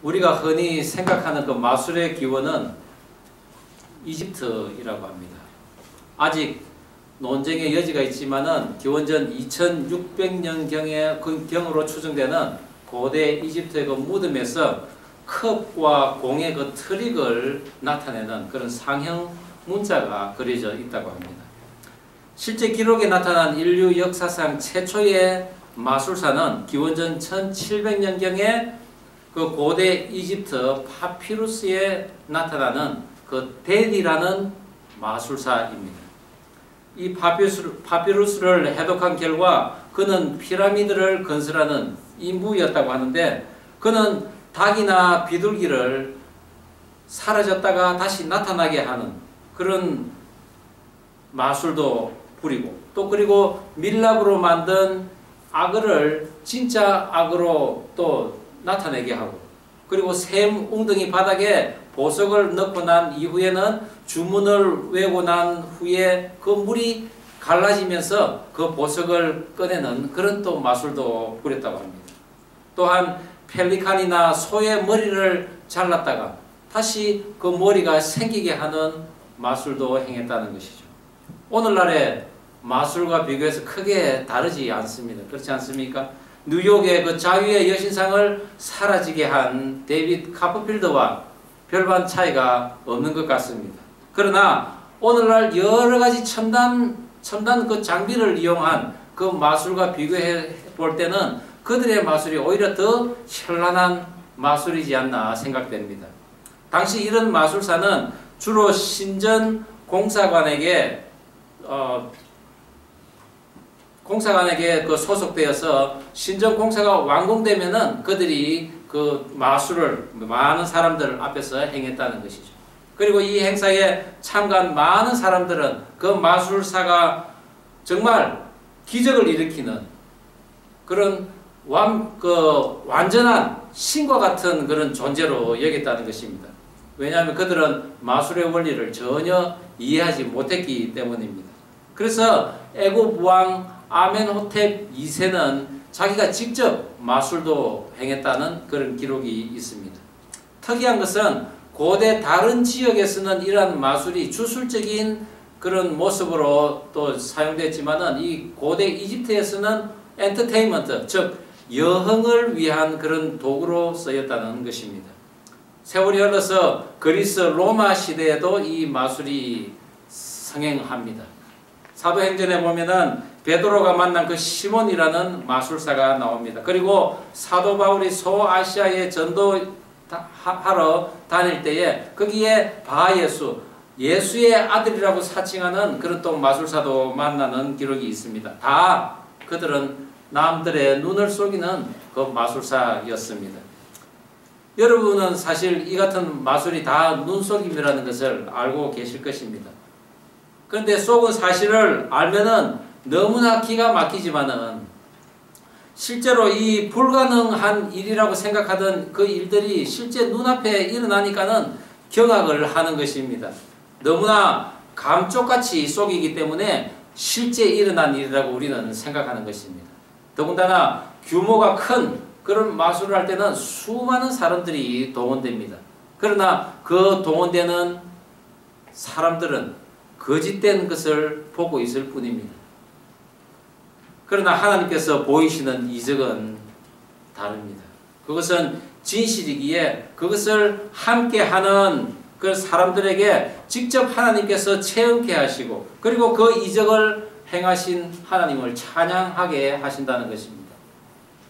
우리가 흔히 생각하는 그 마술의 기원은 이집트이라고 합니다. 아직 논쟁의 여지가 있지만은 기원전 2600년경의 경으로 추정되는 고대 이집트의 그 무덤에서 컵과 공의 그 트릭을 나타내는 그런 상형 문자가 그려져 있다고 합니다. 실제 기록에 나타난 인류 역사상 최초의 마술사는 기원전 1700년경에 그 고대 이집트 파피루스에 나타나는 그 데디라는 마술사입니다. 이 파피루스를 해독한 결과 그는 피라미드를 건설하는 인부였다고 하는데, 그는 닭이나 비둘기를 사라졌다가 다시 나타나게 하는 그런 마술도 부리고, 또 그리고 밀랍으로 만든 악어를 진짜 악어로 또 나타내게 하고, 그리고 샘 웅덩이 바닥에 보석을 넣고 난 이후에는 주문을 외고 난 후에 그 물이 갈라지면서 그 보석을 꺼내는 그런 또 마술도 부렸다고 합니다. 또한 펠리칸이나 소의 머리를 잘랐다가 다시 그 머리가 생기게 하는 마술도 행했다는 것이죠. 오늘날의 마술과 비교해서 크게 다르지 않습니다. 그렇지 않습니까? 뉴욕의 그 자유의 여신상을 사라지게 한 데이빗 카퍼필더와 별반 차이가 없는 것 같습니다. 그러나 오늘날 여러 가지 첨단 그 장비를 이용한 그 마술과 비교해 볼 때는 그들의 마술이 오히려 더 현란한 마술이지 않나 생각됩니다. 당시 이런 마술사는 주로 신전 공사관에게 그 소속되어서 신전 공사가 완공되면은 그들이 그 마술을 많은 사람들 앞에서 행했다는 것이죠. 그리고 이 행사에 참가한 많은 사람들은 그 마술사가 정말 기적을 일으키는 그런 완전한 신과 같은 그런 존재로 여겼다는 것입니다. 왜냐하면 그들은 마술의 원리를 전혀 이해하지 못했기 때문입니다. 그래서 애굽 왕 아멘호텝 2세는 자기가 직접 마술도 행했다는 그런 기록이 있습니다. 특이한 것은 고대 다른 지역에서는 이러한 마술이 주술적인 그런 모습으로 또 사용됐지만은 이 고대 이집트에서는 엔터테인먼트, 즉 여흥을 위한 그런 도구로 쓰였다는 것입니다. 세월이 흘러서 그리스 로마 시대에도 이 마술이 성행합니다. 사도행전에 보면은 베드로가 만난 그 시몬이라는 마술사가 나옵니다. 그리고 사도 바울이 소아시아에 전도하러 다닐 때에 거기에 바예수, 예수의 아들이라고 사칭하는 그런 또 마술사도 만나는 기록이 있습니다. 다 그들은 남들의 눈을 속이는 그 마술사였습니다. 여러분은 사실 이 같은 마술이 다 눈속임이라는 것을 알고 계실 것입니다. 그런데 속은 사실을 알면은 너무나 기가 막히지만은 실제로 이 불가능한 일이라고 생각하던 그 일들이 실제 눈앞에 일어나니까는 경악을 하는 것입니다. 너무나 감쪽같이 속이기 때문에 실제 일어난 일이라고 우리는 생각하는 것입니다. 더군다나 규모가 큰 그런 마술을 할 때는 수많은 사람들이 동원됩니다. 그러나 그 동원되는 사람들은 거짓된 것을 보고 있을 뿐입니다. 그러나 하나님께서 보이시는 이적은 다릅니다. 그것은 진실이기에 그것을 함께하는 그 사람들에게 직접 하나님께서 체험케 하시고, 그리고 그 이적을 행하신 하나님을 찬양하게 하신다는 것입니다.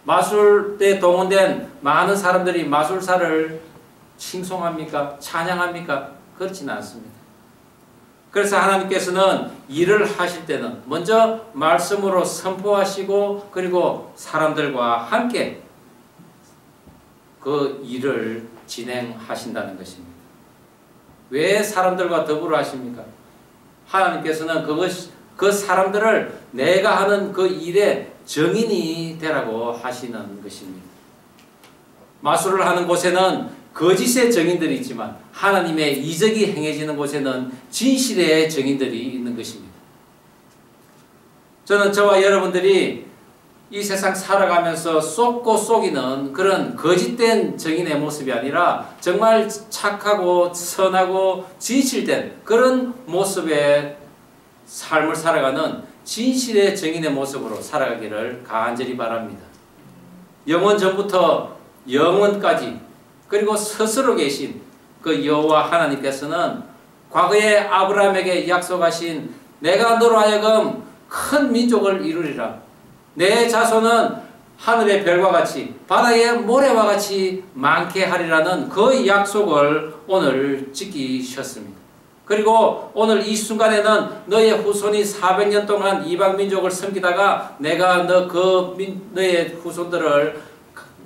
마술 때 동원된 많은 사람들이 마술사를 칭송합니까? 찬양합니까? 그렇지는 않습니다. 그래서 하나님께서는 일을 하실 때는 먼저 말씀으로 선포하시고, 그리고 사람들과 함께 그 일을 진행하신다는 것입니다. 왜 사람들과 더불어 하십니까? 하나님께서는 그 사람들을 내가 하는 그 일의 정인이 되라고 하시는 것입니다. 마술을 하는 곳에는 거짓의 정인들이 있지만 하나님의 이적이 행해지는 곳에는 진실의 정인들이 있는 것입니다. 저는 저와 여러분들이 이 세상 살아가면서 쏟고 속이는 그런 거짓된 정인의 모습이 아니라 정말 착하고 선하고 진실된 그런 모습의 삶을 살아가는 진실의 정인의 모습으로 살아가기를 간절히 바랍니다. 영원 전부터 영원까지 그리고 스스로 계신 그 여호와 하나님께서는 과거에 아브라함에게 약속하신 내가 너로 하여금 큰 민족을 이루리라. 내 자손은 하늘의 별과 같이 바다의 모래와 같이 많게 하리라는 그 약속을 오늘 지키셨습니다. 그리고 오늘 이 순간에는 너의 후손이 400년 동안 이방 민족을 섬기다가 내가 너의 후손들을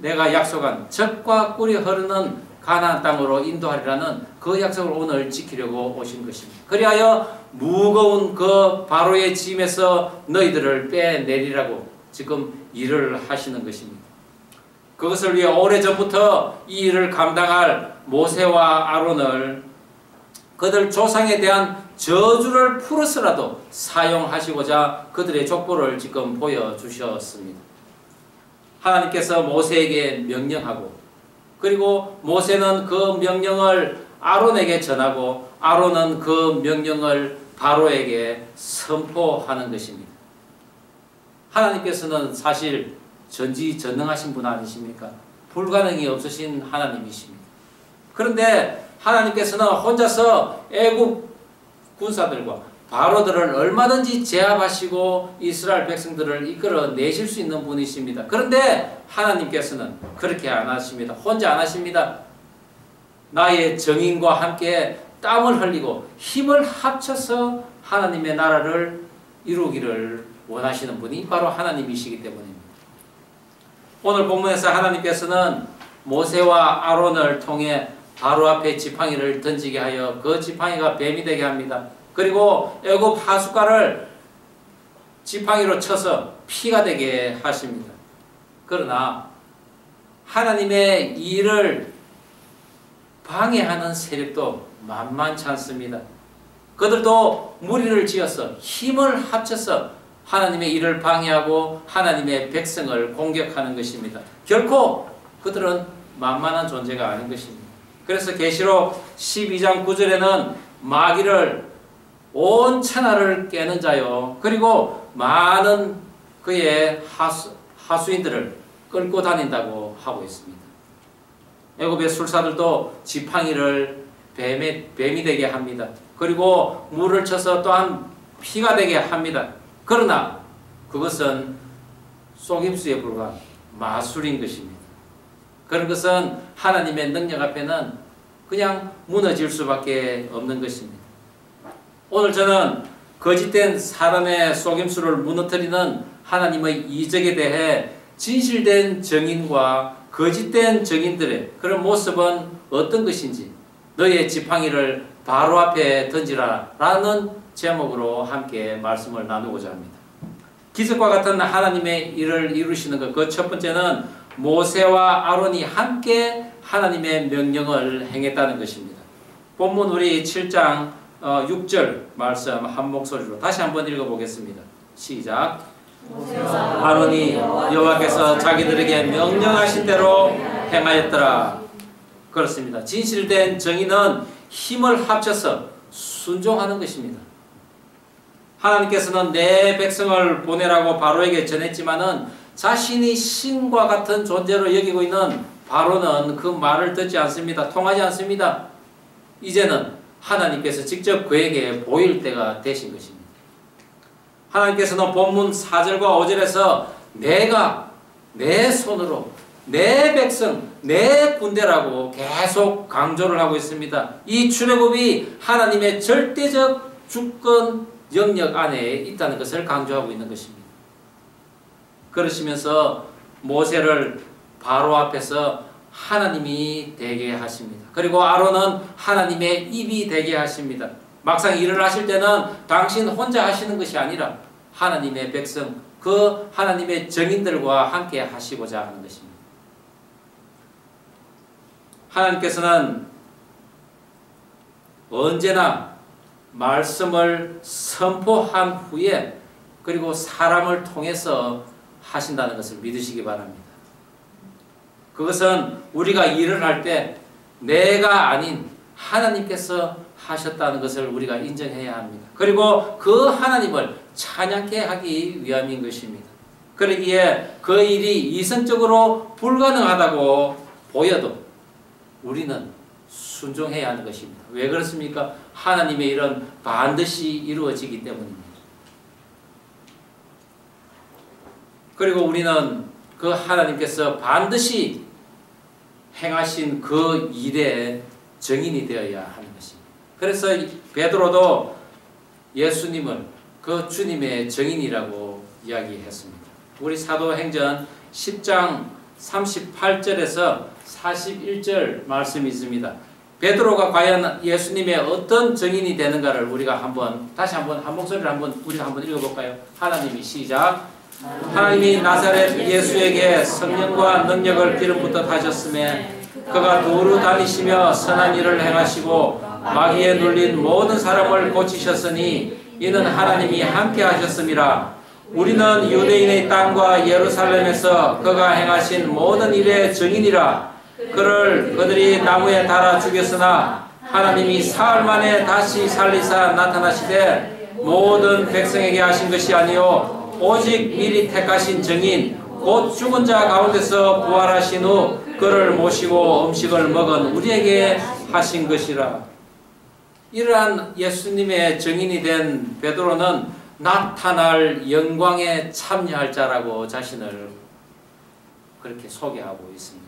내가 약속한 젖과 꿀이 흐르는 가나안 땅으로 인도하리라는 그 약속을 오늘 지키려고 오신 것입니다. 그리하여 무거운 그 바로의 짐에서 너희들을 빼내리라고 지금 일을 하시는 것입니다. 그것을 위해 오래전부터 이 일을 감당할 모세와 아론을 그들 조상에 대한 저주를 풀어서라도 사용하시고자 그들의 족보를 지금 보여주셨습니다. 하나님께서 모세에게 명령하고 그리고 모세는 그 명령을 아론에게 전하고 아론은 그 명령을 바로에게 선포하는 것입니다. 하나님께서는 사실 전지전능하신 분 아니십니까? 불가능이 없으신 하나님이십니다. 그런데 하나님께서는 혼자서 애국 군사들과 바로들을 얼마든지 제압하시고 이스라엘 백성들을 이끌어 내실 수 있는 분이십니다. 그런데 하나님께서는 그렇게 안 하십니다. 혼자 안 하십니다. 나의 정인과 함께 땀을 흘리고 힘을 합쳐서 하나님의 나라를 이루기를 원하시는 분이 바로 하나님이시기 때문입니다. 오늘 본문에서 하나님께서는 모세와 아론을 통해 바로 앞에 지팡이를 던지게 하여 그 지팡이가 뱀이 되게 합니다. 그리고 애굽 하숫가를 지팡이로 쳐서 피가 되게 하십니다. 그러나 하나님의 일을 방해하는 세력도 만만치 않습니다. 그들도 무리를 지어서 힘을 합쳐서 하나님의 일을 방해하고 하나님의 백성을 공격하는 것입니다. 결코 그들은 만만한 존재가 아닌 것입니다. 그래서 계시록 12장 9절에는 마귀를 온 천하를 깨는 자요 그리고 많은 그의 하수인들을 끌고 다닌다고 하고 있습니다. 애굽의 술사들도 지팡이를 뱀이 되게 합니다. 그리고 물을 쳐서 또한 피가 되게 합니다. 그러나 그것은 속임수에 불과한 마술인 것입니다. 그런 것은 하나님의 능력 앞에는 그냥 무너질 수밖에 없는 것입니다. 오늘 저는 거짓된 사람의 속임수를 무너뜨리는 하나님의 이적에 대해 진실된 정인과 거짓된 정인들의 그런 모습은 어떤 것인지 너의 지팡이를 바로 앞에 던지라 라는 제목으로 함께 말씀을 나누고자 합니다. 기적과 같은 하나님의 일을 이루시는 것, 그 첫 번째는 모세와 아론이 함께 하나님의 명령을 행했다는 것입니다. 본문 우리 7장 6절 말씀 한 목소리로 다시 한번 읽어보겠습니다. 시작. 아론이 여호와께서 자기들에게 명령하신 대로 행하였더라. 그렇습니다. 진실된 정의는 힘을 합쳐서 순종하는 것입니다. 하나님께서는 내 백성을 보내라고 바로에게 전했지만은 자신이 신과 같은 존재로 여기고 있는 바로는 그 말을 듣지 않습니다. 통하지 않습니다. 이제는 하나님께서 직접 그에게 보일 때가 되신 것입니다. 하나님께서는 본문 4절과 5절에서 내가 내 손으로 내 백성, 내 군대라고 계속 강조를 하고 있습니다. 이 출애굽이 하나님의 절대적 주권 영역 안에 있다는 것을 강조하고 있는 것입니다. 그러시면서 모세를 바로 앞에서 하나님이 되게 하십니다. 그리고 아론은 하나님의 입이 되게 하십니다. 막상 일을 하실 때는 당신 혼자 하시는 것이 아니라 하나님의 백성, 그 하나님의 정인들과 함께 하시고자 하는 것입니다. 하나님께서는 언제나 말씀을 선포한 후에 그리고 사람을 통해서 하신다는 것을 믿으시기 바랍니다. 그것은 우리가 일을 할 때 내가 아닌 하나님께서 하셨다는 것을 우리가 인정해야 합니다. 그리고 그 하나님을 찬양케 하기 위함인 것입니다. 그러기에 그 일이 이성적으로 불가능하다고 보여도 우리는 순종해야 하는 것입니다. 왜 그렇습니까? 하나님의 일은 반드시 이루어지기 때문입니다. 그리고 우리는 그 하나님께서 반드시 행하신 그 일의 증인이 되어야 하는 것입니다. 그래서 베드로도 예수님을 그 주님의 증인이라고 이야기했습니다. 우리 사도행전 10장 38절에서 41절 말씀이 있습니다. 베드로가 과연 예수님의 어떤 증인이 되는가를 우리가 다시 한번 한 목소리를 우리가 한번 읽어볼까요? 하나님이 시작. 하나님이 나사렛 예수에게 성령과 능력을 기름부터 하셨음에 그가 두루 다니시며 선한 일을 행하시고 마귀에 눌린 모든 사람을 고치셨으니 이는 하나님이 함께 하셨음이라. 우리는 유대인의 땅과 예루살렘에서 그가 행하신 모든 일의 증인이라. 그를 그들이 나무에 달아 죽였으나 하나님이 사흘 만에 다시 살리사 나타나시되 모든 백성에게 하신 것이 아니요 오직 미리 택하신 증인 곧 죽은 자 가운데서 부활하신 후 그를 모시고 음식을 먹은 우리에게 하신 것이라. 이러한 예수님의 증인이 된 베드로는 나타날 영광에 참여할 자라고 자신을 그렇게 소개하고 있습니다.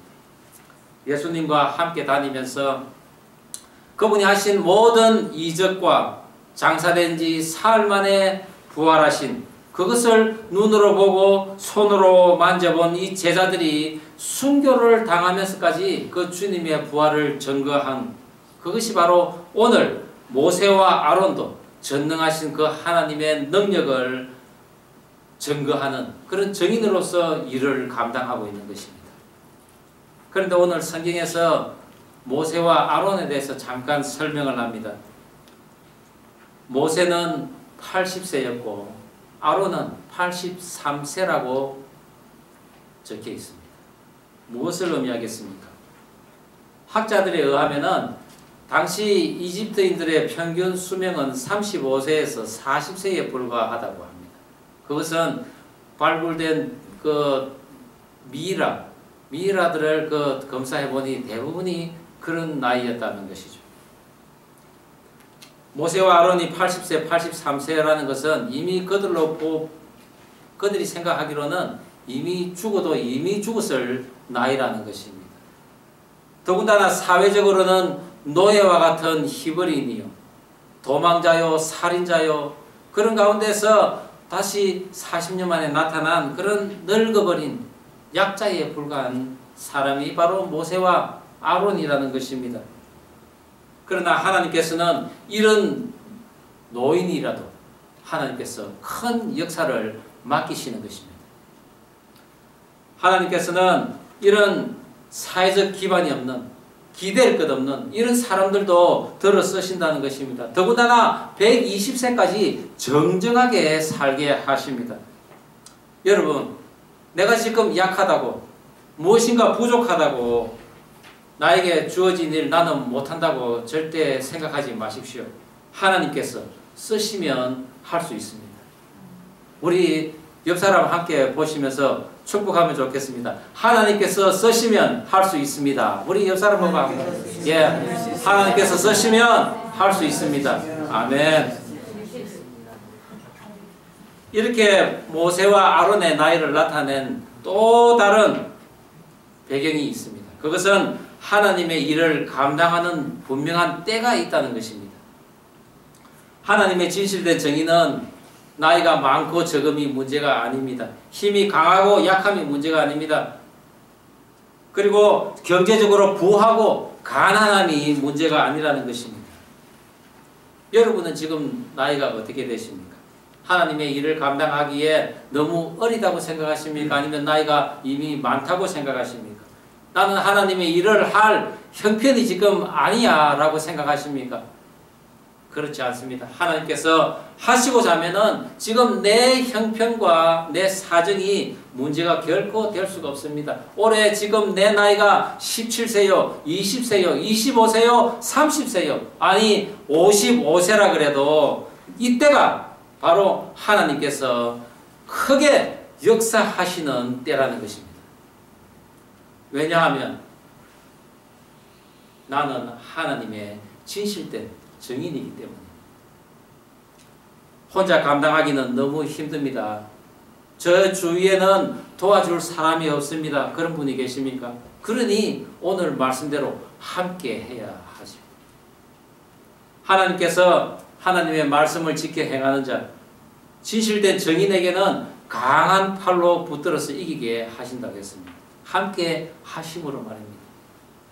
예수님과 함께 다니면서 그분이 하신 모든 이적과 장사된 지 사흘 만에 부활하신 그것을 눈으로 보고 손으로 만져본 이 제자들이 순교를 당하면서까지 그 주님의 부활을 증거한 그것이 바로 오늘 모세와 아론도 전능하신 그 하나님의 능력을 증거하는 그런 증인으로서 일을 감당하고 있는 것입니다. 그런데 오늘 성경에서 모세와 아론에 대해서 잠깐 설명을 합니다. 모세는 80세였고 아론은 83세라고 적혀 있습니다. 무엇을 의미하겠습니까? 학자들에 의하면은 당시 이집트인들의 평균 수명은 35세에서 40세에 불과하다고 합니다. 그것은 발굴된 그 미이라들을 검사해보니 대부분이 그런 나이였다는 것이죠. 모세와 아론이 80세, 83세라는 것은 이미 그들이 생각하기로는 이미 죽었을 나이라는 것입니다. 더군다나 사회적으로는 노예와 같은 히브리인이요, 도망자요, 살인자요, 그런 가운데서 다시 40년 만에 나타난 그런 늙어버린 약자에 불과한 사람이 바로 모세와 아론이라는 것입니다. 그러나 하나님께서는 이런 노인이라도 하나님께서 큰 역사를 맡기시는 것입니다. 하나님께서는 이런 사회적 기반이 없는, 기댈 것 없는 이런 사람들도 들어 쓰신다는 것입니다. 더군다나 120세까지 정정하게 살게 하십니다. 여러분, 내가 지금 약하다고, 무엇인가 부족하다고 나에게 주어진 일 나는 못한다고 절대 생각하지 마십시오. 하나님께서 쓰시면 할 수 있습니다. 우리 옆 사람 함께 보시면서 축복하면 좋겠습니다. 하나님께서 쓰시면 할 수 있습니다. 우리 옆 사람 보고 한번, 예, 하나님께서 쓰시면 할 수 있습니다. 아멘. 이렇게 모세와 아론의 나이를 나타낸 또 다른 배경이 있습니다. 그것은 하나님의 일을 감당하는 분명한 때가 있다는 것입니다. 하나님의 진실된 정의는 나이가 많고 적음이 문제가 아닙니다. 힘이 강하고 약함이 문제가 아닙니다. 그리고 경제적으로 부하고 가난함이 문제가 아니라는 것입니다. 여러분은 지금 나이가 어떻게 되십니까? 하나님의 일을 감당하기에 너무 어리다고 생각하십니까? 아니면 나이가 이미 많다고 생각하십니까? 나는 하나님의 일을 할 형편이 지금 아니야 라고 생각하십니까? 그렇지 않습니다. 하나님께서 하시고자 하면은 지금 내 형편과 내 사정이 문제가 결코 될 수가 없습니다. 올해 지금 내 나이가 17세요, 20세요, 25세요, 30세요, 아니 55세라 그래도 이때가 바로 하나님께서 크게 역사하시는 때라는 것입니다. 왜냐하면 나는 하나님의 진실된 증인이기 때문에 혼자 감당하기는 너무 힘듭니다. 저 주위에는 도와줄 사람이 없습니다. 그런 분이 계십니까? 그러니 오늘 말씀대로 함께 해야 하죠. 하나님께서 하나님의 말씀을 지켜 행하는 자, 진실된 증인에게는 강한 팔로 붙들어서 이기게 하신다고 했습니다. 함께 하심으로 말입니다.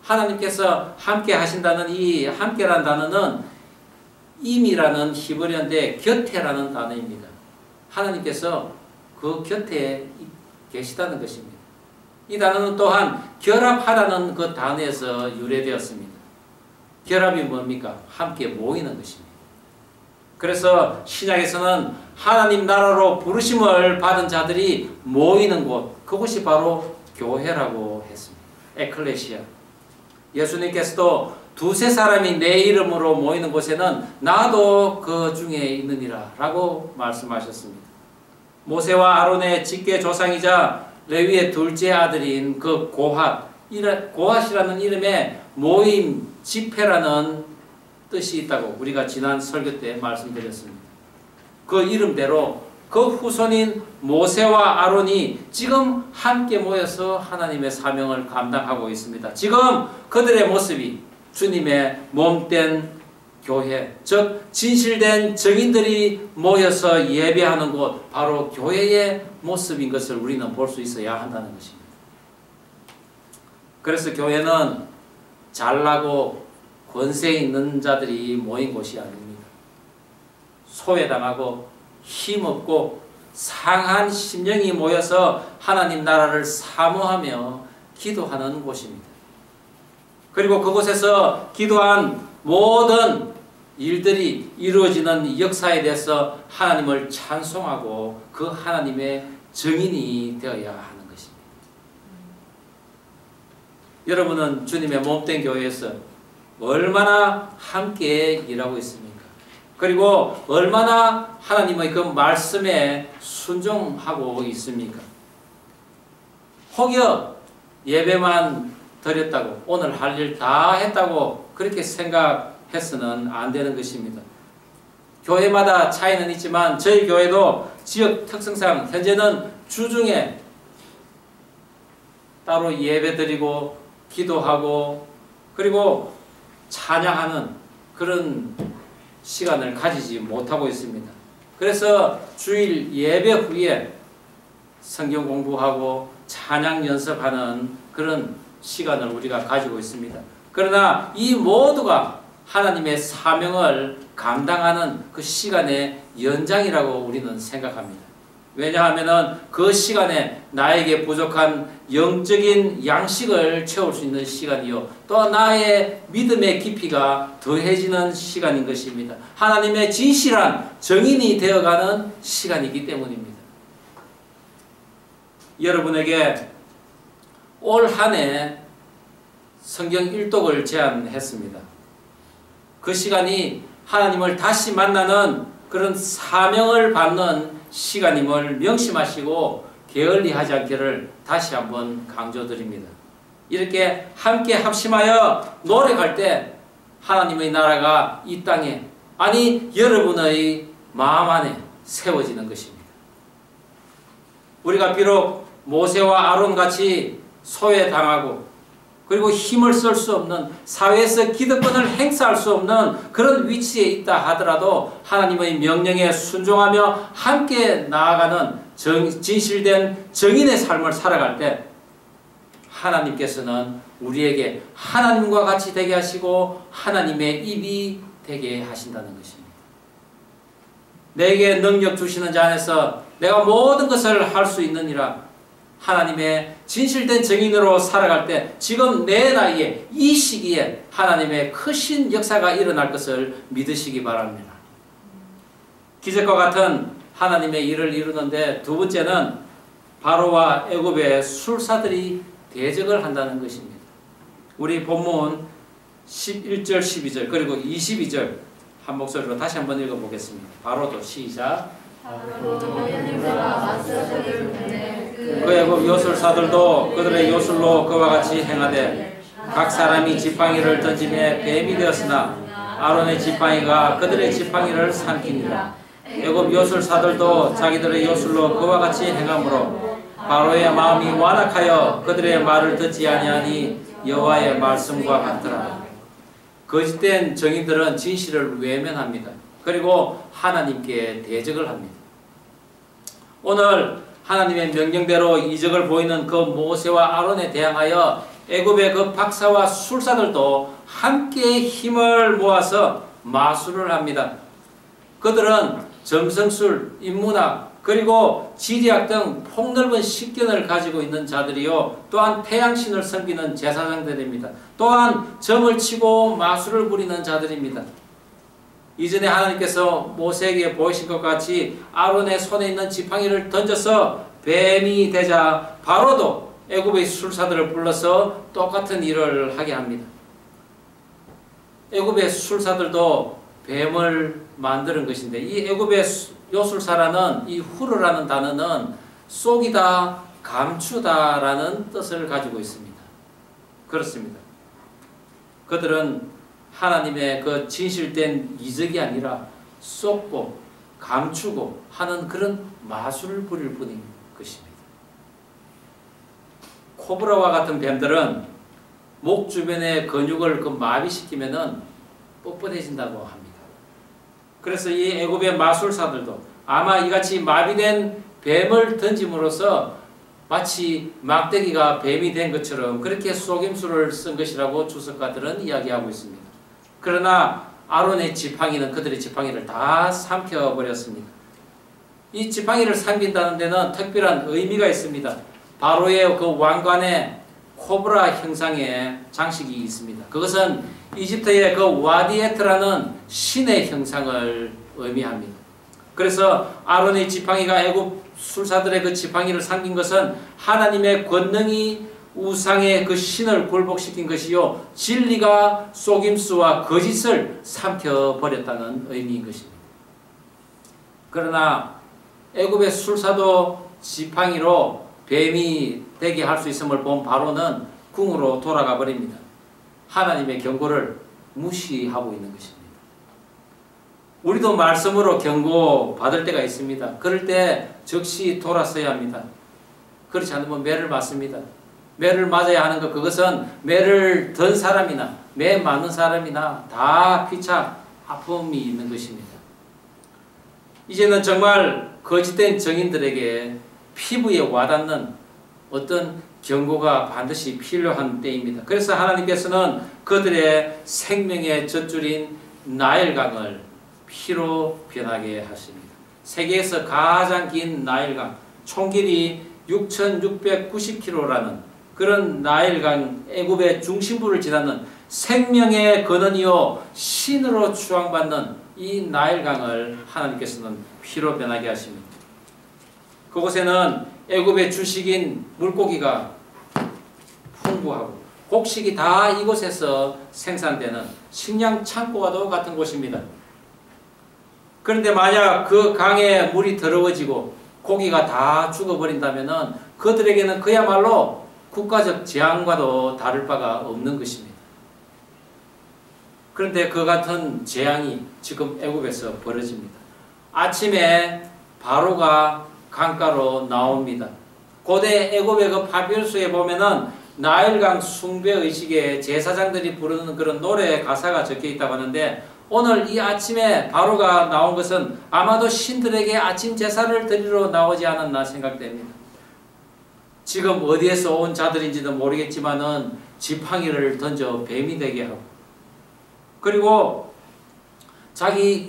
하나님께서 함께 하신다는 이 함께라는 단어는 임이라는 히브리어인데 곁에라는 단어입니다. 하나님께서 그 곁에 계시다는 것입니다. 이 단어는 또한 결합하다는 그 단어에서 유래되었습니다. 결합이 뭡니까? 함께 모이는 것입니다. 그래서 신약에서는 하나님 나라로 부르심을 받은 자들이 모이는 곳, 그곳이 바로 교회라고 했습니다. 에클레시아. 예수님께서도 두세 사람이 내 이름으로 모이는 곳에는 나도 그 중에 있느니라 라고 말씀하셨습니다. 모세와 아론의 직계 조상이자 레위의 둘째 아들인 그 고핫이라는 이름에 모임, 집회라는 뜻이 있다고 우리가 지난 설교 때 말씀드렸습니다. 그 이름대로 그 후손인 모세와 아론이 지금 함께 모여서 하나님의 사명을 감당하고 있습니다. 지금 그들의 모습이 주님의 몸된 교회, 즉 진실된 증인들이 모여서 예배하는 곳, 바로 교회의 모습인 것을 우리는 볼 수 있어야 한다는 것입니다. 그래서 교회는 잘나고 권세 있는 자들이 모인 곳이 아닙니다. 소외당하고 힘없고 상한 심령이 모여서 하나님 나라를 사모하며 기도하는 곳입니다. 그리고 그곳에서 기도한 모든 일들이 이루어지는 역사에 대해서 하나님을 찬송하고 그 하나님의 증인이 되어야 하는 것입니다. 여러분은 주님의 몸된 교회에서 얼마나 함께 일하고 있습니까? 그리고 얼마나 하나님의 그 말씀에 순종하고 있습니까? 혹여 예배만 드렸다고 오늘 할 일 다 했다고 그렇게 생각해서는 안 되는 것입니다. 교회마다 차이는 있지만 저희 교회도 지역 특성상 현재는 주중에 따로 예배 드리고 기도하고 그리고 찬양하는 그런 시간을 가지지 못하고 있습니다. 그래서 주일 예배 후에 성경 공부하고 찬양 연습하는 그런 시간을 우리가 가지고 있습니다. 그러나 이 모두가 하나님의 사명을 감당하는 그 시간의 연장이라고 우리는 생각합니다. 왜냐하면 그 시간에 나에게 부족한 영적인 양식을 채울 수 있는 시간이요, 또 나의 믿음의 깊이가 더해지는 시간인 것입니다. 하나님의 진실한 증인이 되어가는 시간이기 때문입니다. 여러분에게 올 한 해 성경 일독을 제안했습니다. 그 시간이 하나님을 다시 만나는 그런 사명을 받는 시간임을 명심하시고 게을리하지 않기를 다시 한번 강조드립니다. 이렇게 함께 합심하여 노력할 때 하나님의 나라가 이 땅에, 아니 여러분의 마음 안에 세워지는 것입니다. 우리가 비록 모세와 아론같이 소외당하고 그리고 힘을 쓸 수 없는, 사회에서 기득권을 행사할 수 없는 그런 위치에 있다 하더라도 하나님의 명령에 순종하며 함께 나아가는 진실된 증인의 삶을 살아갈 때 하나님께서는 우리에게 하나님과 같이 되게 하시고 하나님의 입이 되게 하신다는 것입니다. 내게 능력 주시는 자 안에서 내가 모든 것을 할 수 있느니라, 하나님의 진실된 증인으로 살아갈 때 지금 내 나이에 이 시기에 하나님의 크신 역사가 일어날 것을 믿으시기 바랍니다. 기적과 같은 하나님의 일을 이루는데 두 번째는 바로와 애굽의 술사들이 대적을 한다는 것입니다. 우리 본문 11절, 12절 그리고 22절 한 목소리로 다시 한번 읽어보겠습니다. 바로도 시작. 그 애굽 요술사들도 그들의 요술로 그와 같이 행하되 각 사람이 지팡이를 던짐에 뱀이 되었으나 아론의 지팡이가 그들의 지팡이를 삼키니라. 애굽 요술사들도 자기들의 요술로 그와 같이 행함으로 바로의 마음이 완악하여 그들의 말을 듣지 아니하니 여호와의 말씀과 같더라. 거짓된 정인들은 진실을 외면합니다. 그리고 하나님께 대적을 합니다. 오늘 하나님의 명령대로 이적을 보이는 그 모세와 아론에 대항하여 애굽의 그 박사와 술사들도 함께 힘을 모아서 마술을 합니다. 그들은 점성술, 인문학, 그리고 지리학 등 폭넓은 식견을 가지고 있는 자들이요, 또한 태양신을 섬기는 제사장들입니다. 또한 점을 치고 마술을 부리는 자들입니다. 이전에 하나님께서 모세에게 보이신 것 같이 아론의 손에 있는 지팡이를 던져서 뱀이 되자 바로도 애굽의 술사들을 불러서 똑같은 일을 하게 합니다. 애굽의 술사들도 뱀을 만드는 것인데, 이 애굽의 요술사라는 이 후르라는 단어는 속이다, 감추다라는 뜻을 가지고 있습니다. 그렇습니다. 그들은 하나님의 그 진실된 이적이 아니라 쏟고 감추고 하는 그런 마술을 부릴 뿐인 것입니다. 코브라와 같은 뱀들은 목 주변의 근육을 그 마비시키면은 뻣뻣해진다고 합니다. 그래서 이 애굽의 마술사들도 아마 이같이 마비된 뱀을 던짐으로써 마치 막대기가 뱀이 된 것처럼 그렇게 속임수를 쓴 것이라고 주석가들은 이야기하고 있습니다. 그러나 아론의 지팡이는 그들의 지팡이를 다 삼켜버렸습니다. 이 지팡이를 삼킨다는 데는 특별한 의미가 있습니다. 바로의 그 왕관에 코브라 형상의 장식이 있습니다. 그것은 이집트의 그 와디에트라는 신의 형상을 의미합니다. 그래서 아론의 지팡이가 애굽 술사들의 그 지팡이를 삼킨 것은 하나님의 권능이 우상의 그 신을 굴복시킨 것이요, 진리가 속임수와 거짓을 삼켜버렸다는 의미인 것입니다. 그러나 애굽의 술사도 지팡이로 뱀이 되게 할 수 있음을 본 바로는 궁으로 돌아가 버립니다. 하나님의 경고를 무시하고 있는 것입니다. 우리도 말씀으로 경고 받을 때가 있습니다. 그럴 때 즉시 돌아서야 합니다. 그렇지 않으면 매를 맞습니다. 매를 맞아야 하는 것, 그것은 매를 든 사람이나 매 맞는 사람이나 다 피차 아픔이 있는 것입니다. 이제는 정말 거짓된 정인들에게 피부에 와닿는 어떤 경고가 반드시 필요한 때입니다. 그래서 하나님께서는 그들의 생명의 젖줄인 나일강을 피로 변하게 하십니다. 세계에서 가장 긴 나일강, 총길이 6,690km라는 그런 나일강, 애굽의 중심부를 지나는 생명의 근원이요 신으로 추앙받는 이 나일강을 하나님께서는 피로 변하게 하십니다. 그곳에는 애굽의 주식인 물고기가 풍부하고 곡식이 다 이곳에서 생산되는 식량 창고와도 같은 곳입니다. 그런데 만약 그 강에 물이 더러워지고 고기가 다 죽어버린다면 그들에게는 그야말로 국가적 재앙과도 다를 바가 없는 것입니다. 그런데 그 같은 재앙이 지금 애굽에서 벌어집니다. 아침에 바로가 강가로 나옵니다. 고대 애굽의 그 파피루스에 보면은 나일강 숭배 의식에 제사장들이 부르는 그런 노래 가사가 적혀 있다고 하는데, 오늘 이 아침에 바로가 나온 것은 아마도 신들에게 아침 제사를 드리러 나오지 않았나 생각됩니다. 지금 어디에서 온 자들인지도 모르겠지만은 지팡이를 던져 뱀이 되게 하고, 그리고 자기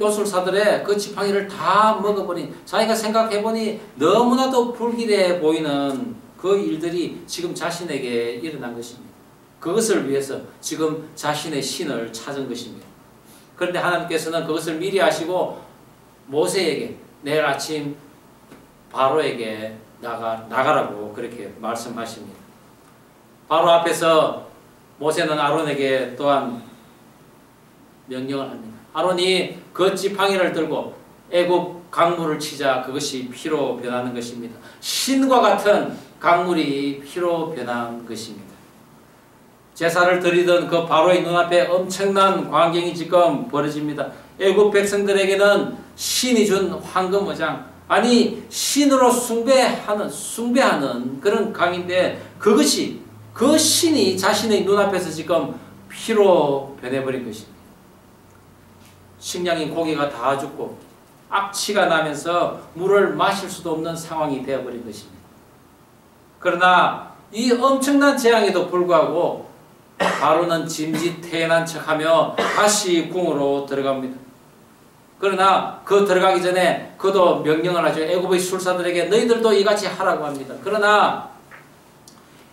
요술사들의 그 지팡이를 다 먹어버린, 자기가 생각해보니 너무나도 불길해 보이는 그 일들이 지금 자신에게 일어난 것입니다. 그것을 위해서 지금 자신의 신을 찾은 것입니다. 그런데 하나님께서는 그것을 미리 아시고 모세에게 내일 아침 바로에게 나가라고 그렇게 말씀하십니다. 바로 앞에서 모세는 아론에게 또한 명령을 합니다. 아론이 그 지팡이를 들고 애굽 강물을 치자 그것이 피로 변하는 것입니다. 신과 같은 강물이 피로 변한 것입니다. 제사를 드리던 그 바로의 눈앞에 엄청난 광경이 지금 벌어집니다. 애굽 백성들에게는 신이 준 황금 어장, 아니 신으로 숭배하는 그런 강인데 그것이 그 신이 자신의 눈앞에서 지금 피로 변해버린 것입니다. 식량인 고기가 다 죽고 악취가 나면서 물을 마실 수도 없는 상황이 되어버린 것입니다. 그러나 이 엄청난 재앙에도 불구하고 바로는 짐짓태연한 척하며 다시 궁으로 들어갑니다. 그러나 그 들어가기 전에 그도 명령을 하죠. 애굽의 술사들에게 너희들도 이같이 하라고 합니다. 그러나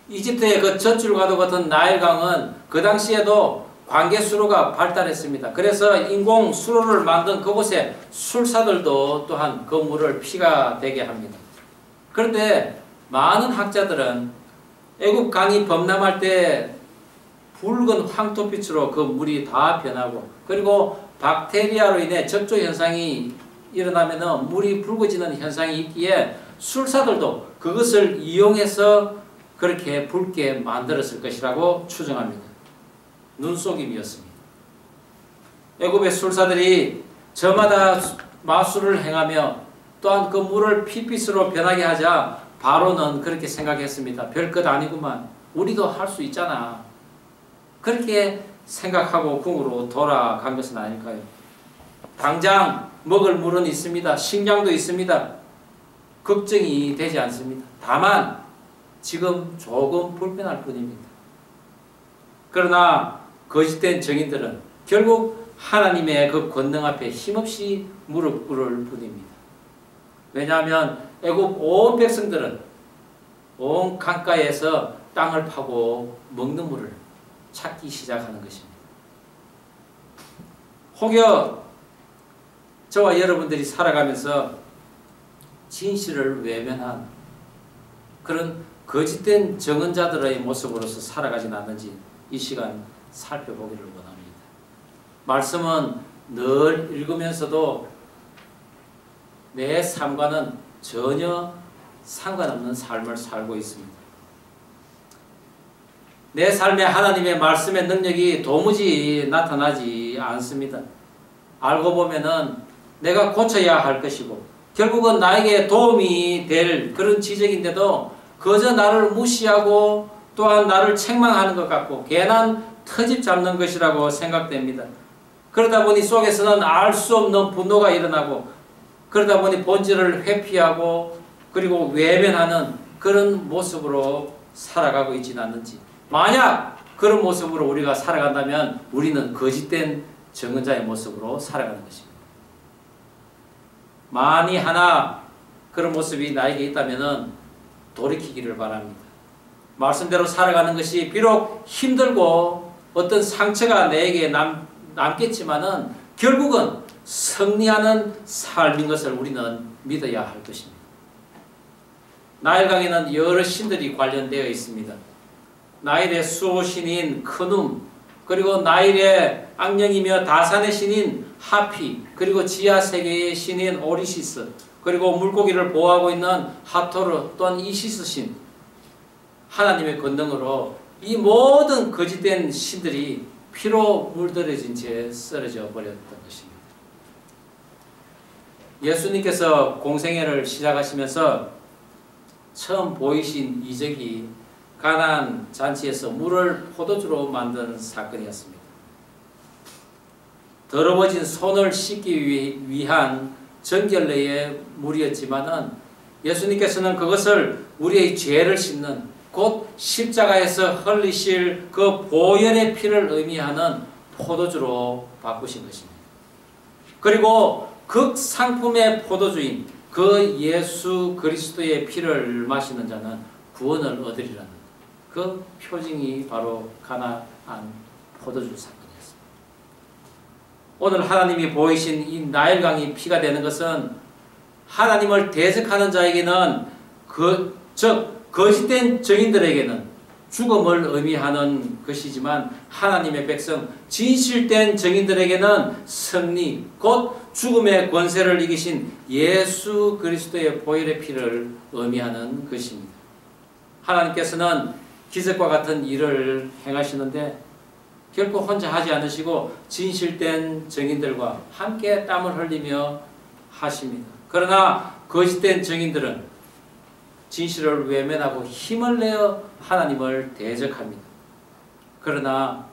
이집트의 그 젖줄과도 같은 나일강은 그 당시에도 관계수로가 발달했습니다. 그래서 인공 수로를 만든 그곳에 술사들도 또한 그 물을 피가 되게 합니다. 그런데 많은 학자들은 애굽 강이 범람할 때 붉은 황토빛으로 그 물이 다 변하고 그리고 박테리아로 인해 적조 현상이 일어나면 물이 붉어지는 현상이 있기에 술사들도 그것을 이용해서 그렇게 붉게 만들었을 것이라고 추정합니다. 눈속임이었습니다. 애굽의 술사들이 저마다 마술을 행하며 또한 그 물을 피빛으로 변하게 하자 바로는 그렇게 생각했습니다. 별것 아니구만. 우리도 할 수 있잖아. 그렇게 생각하고 궁으로 돌아간 것은 아닐까요? 당장 먹을 물은 있습니다. 식량도 있습니다. 걱정이 되지 않습니다. 다만 지금 조금 불편할 뿐입니다. 그러나 거짓된 정인들은 결국 하나님의 그 권능 앞에 힘없이 무릎 꿇을 뿐입니다. 왜냐하면 애굽 온 백성들은 온 강가에서 땅을 파고 먹는 물을 찾기 시작하는 것입니다. 혹여 저와 여러분들이 살아가면서 진실을 외면한 그런 거짓된 정언자들의 모습으로서 살아가진 않는지 이 시간 살펴보기를 원합니다. 말씀은 늘 읽으면서도 내 삶과는 전혀 상관없는 삶을 살고 있습니다. 내 삶에 하나님의 말씀의 능력이 도무지 나타나지 않습니다. 알고 보면은 내가 고쳐야 할 것이고 결국은 나에게 도움이 될 그런 지적인데도 그저 나를 무시하고 또한 나를 책망하는 것 같고 괜한 터집 잡는 것이라고 생각됩니다. 그러다 보니 속에서는 알 수 없는 분노가 일어나고 그러다 보니 본질을 회피하고 그리고 외면하는 그런 모습으로 살아가고 있지는 않는지, 만약 그런 모습으로 우리가 살아간다면 우리는 거짓된 정언자의 모습으로 살아가는 것입니다. 만이 하나 그런 모습이 나에게 있다면 돌이키기를 바랍니다. 말씀대로 살아가는 것이 비록 힘들고 어떤 상처가 내게 남겠지만은 결국은 승리하는 삶인 것을 우리는 믿어야 할 것입니다. 나일강에는 여러 신들이 관련되어 있습니다. 나일의 수호신인 크눔, 그리고 나일의 악령이며 다산의 신인 하피, 그리고 지하세계의 신인 오리시스, 그리고 물고기를 보호하고 있는 하토르 또한 이시스 신, 하나님의 권능으로 이 모든 거짓된 신들이 피로 물들여진 채 쓰러져 버렸던 것입니다. 예수님께서 공생애를 시작하시면서 처음 보이신 이적이 가나안 잔치에서 물을 포도주로 만든 사건이었습니다. 더러워진 손을 씻기 위한 정결례의 물이었지만은 예수님께서는 그것을 우리의 죄를 씻는 곧 십자가에서 흘리실 그 보혈의 피를 의미하는 포도주로 바꾸신 것입니다. 그리고 극상품의 포도주인 그 예수 그리스도의 피를 마시는 자는 구원을 얻으리라는 그 표징이 바로 가나안 포도주 사건이었습니다. 오늘 하나님이 보이신 이 나일강이 피가 되는 것은 하나님을 대적하는 자에게는 즉 거짓된 증인들에게는 죽음을 의미하는 것이지만 하나님의 백성 진실된 증인들에게는 승리 곧 죽음의 권세를 이기신 예수 그리스도의 보혈의 피를 의미하는 것입니다. 하나님께서는 기적과 같은 일을 행하시는데 결코 혼자 하지 않으시고 진실된 증인들과 함께 땀을 흘리며 하십니다. 그러나 거짓된 증인들은 진실을 외면하고 힘을 내어 하나님을 대적합니다. 그러나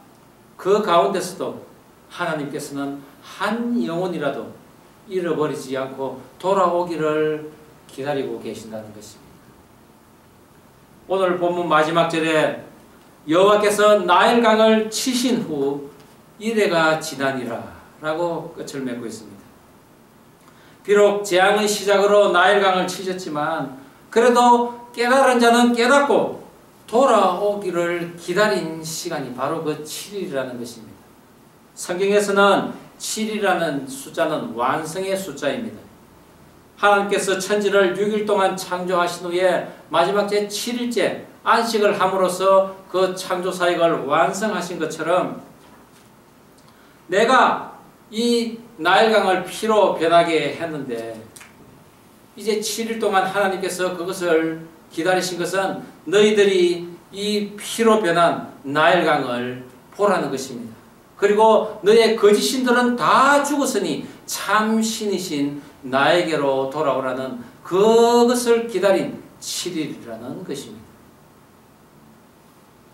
그 가운데서도 하나님께서는 한 영혼이라도 잃어버리지 않고 돌아오기를 기다리고 계신다는 것입니다. 오늘 본문 마지막 절에 여호와께서 나일강을 치신 후 이래가 지나니라 라고 끝을 맺고 있습니다. 비록 재앙의 시작으로 나일강을 치셨지만 그래도 깨달은 자는 깨닫고 돌아오기를 기다린 시간이 바로 그 7일이라는 것입니다. 성경에서는 7이라는 숫자는 완성의 숫자입니다. 하나님께서 천지를 6일 동안 창조하신 후에 마지막 제 7일째 안식을 함으로써 그 창조 사역을 완성하신 것처럼 내가 이 나일강을 피로 변하게 했는데 이제 7일 동안 하나님께서 그것을 기다리신 것은 너희들이 이 피로 변한 나일강을 보라는 것입니다. 그리고 너의 거짓신들은 다 죽었으니 참 신이신 나에게로 돌아오라는 그것을 기다린 7일이라는 것입니다.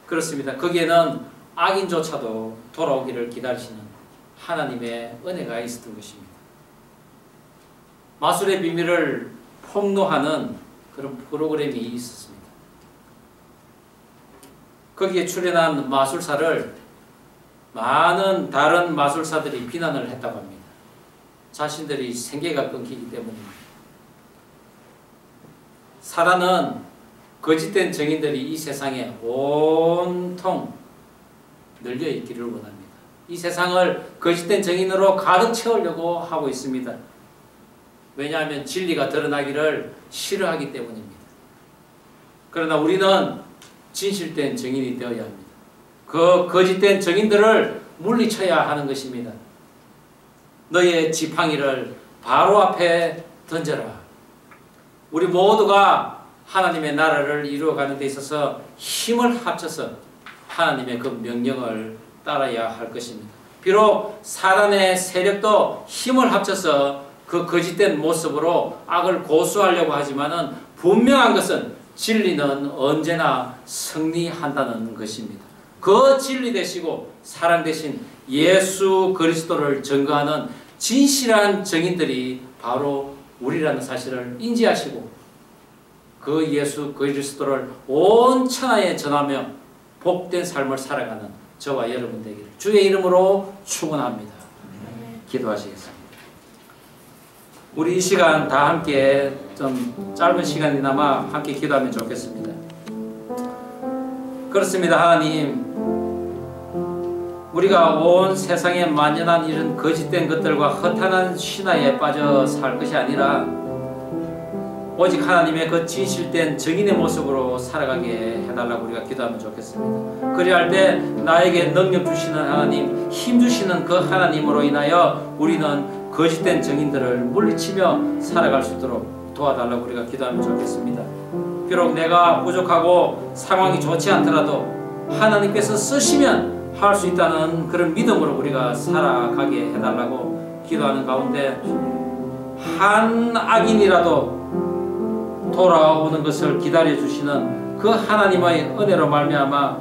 그렇습니다. 거기에는 악인조차도 돌아오기를 기다리시는 하나님의 은혜가 있었던 것입니다. 마술의 비밀을 폭로하는 그런 프로그램이 있었습니다. 거기에 출연한 마술사를 많은 다른 마술사들이 비난을 했다고 합니다. 자신들이 생계가 끊기기 때문입니다. 사단은 거짓된 증인들이 이 세상에 온통 널려 있기를 원합니다. 이 세상을 거짓된 증인으로 가득 채우려고 하고 있습니다. 왜냐하면 진리가 드러나기를 싫어하기 때문입니다. 그러나 우리는 진실된 증인이 되어야 합니다. 그 거짓된 증인들을 물리쳐야 하는 것입니다. 너의 지팡이를 바로 앞에 던져라. 우리 모두가 하나님의 나라를 이루어가는 데 있어서 힘을 합쳐서 하나님의 그 명령을 따라야 할 것입니다. 비록 사단의 세력도 힘을 합쳐서 그 거짓된 모습으로 악을 고수하려고 하지만은 분명한 것은 진리는 언제나 승리한다는 것입니다. 그 진리 되시고 사랑 되신 예수 그리스도를 증거하는 진실한 증인들이 바로 우리라는 사실을 인지하시고 그 예수 그리스도를 온 천하에 전하며 복된 삶을 살아가는 저와 여러분 되기를 주의 이름으로 축원합니다. 기도하시겠습니다. 우리 이 시간 다 함께 좀 짧은 시간이나마 함께 기도하면 좋겠습니다. 그렇습니다. 하나님, 우리가 온 세상에 만연한 이런 거짓된 것들과 허탄한 신화에 빠져 살 것이 아니라 오직 하나님의 그 진실된 증인의 모습으로 살아가게 해달라고 우리가 기도하면 좋겠습니다. 그리할 때 나에게 능력 주시는 하나님, 힘 주시는 그 하나님으로 인하여 우리는 거짓된 증인들을 물리치며 살아갈 수 있도록 도와달라고 우리가 기도하면 좋겠습니다. 비록 내가 부족하고 상황이 좋지 않더라도 하나님께서 쓰시면 할 수 있다는 그런 믿음으로 우리가 살아가게 해달라고 기도하는 가운데 한 악인이라도 돌아오는 것을 기다려주시는 그 하나님의 은혜로 말미암아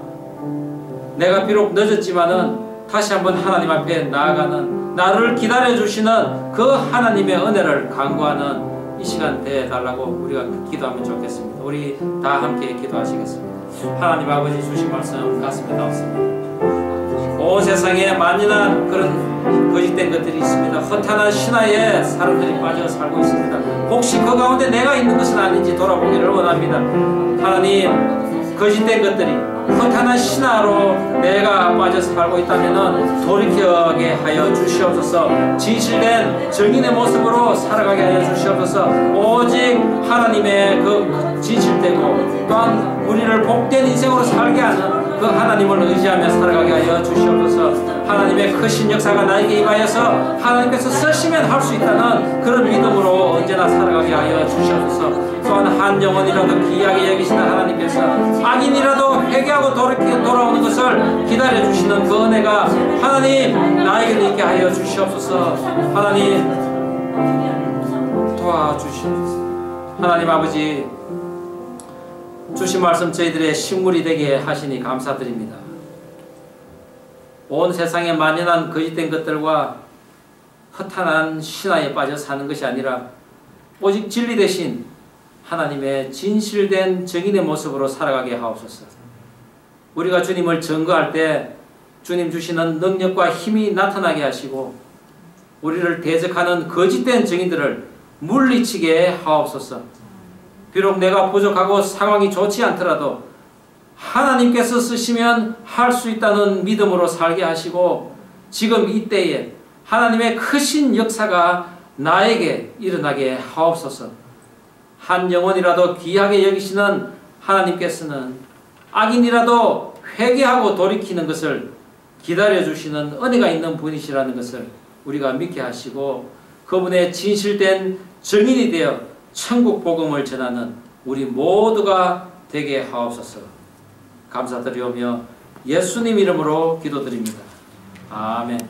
내가 비록 늦었지만은 다시 한번 하나님 앞에 나아가는 나를 기다려주시는 그 하나님의 은혜를 간구하는 이 시간 되어달라고 우리가 기도하면 좋겠습니다. 우리 다 함께 기도하시겠습니다. 하나님 아버지 주신 말씀 가슴에 닿습니다. 온 세상에 만연한 그런 거짓된 것들이 있습니다. 허탄한 신화에 사람들이 빠져 살고 있습니다. 혹시 그 가운데 내가 있는 것은 아닌지 돌아보기를 원합니다. 하나님, 거짓된 것들이 허탄한 신화로 내가 빠져 살고 있다면 돌이켜게 하여 주시옵소서. 진실된 정인의 모습으로 살아가게 하여 주시옵소서. 오직 하나님의 그 진실되고 또한 우리를 복된 인생으로 살게 하는 그 하나님을 의지하며 살아가게 하여 주시옵소서. 하나님의 크신 역사가 나에게 임하여서 하나님께서 쓰시면 할 수 있다는 그런 믿음으로 언제나 살아가게 하여 주시옵소서. 또한 한 영혼이라도 귀하게 여기시는 하나님께서 악인이라도 회개하고 돌아오는 것을 기다려주시는 그 은혜가 하나님 나에게도 있게 하여 주시옵소서. 하나님 도와주시옵소서. 하나님 아버지, 주신 말씀 저희들의 식물이 되게 하시니 감사드립니다. 온 세상에 만연한 거짓된 것들과 허탄한 신화에 빠져 사는 것이 아니라 오직 진리 대신 하나님의 진실된 정인의 모습으로 살아가게 하옵소서. 우리가 주님을 증거할 때 주님 주시는 능력과 힘이 나타나게 하시고 우리를 대적하는 거짓된 정인들을 물리치게 하옵소서. 비록 내가 부족하고 상황이 좋지 않더라도 하나님께서 쓰시면 할 수 있다는 믿음으로 살게 하시고 지금 이때에 하나님의 크신 역사가 나에게 일어나게 하옵소서. 한 영혼이라도 귀하게 여기시는 하나님께서는 악인이라도 회개하고 돌이키는 것을 기다려주시는 은혜가 있는 분이시라는 것을 우리가 믿게 하시고 그분의 진실된 증인이 되어 천국 복음을 전하는 우리 모두가 되게 하옵소서. 감사드리오며 예수님 이름으로 기도드립니다. 아멘.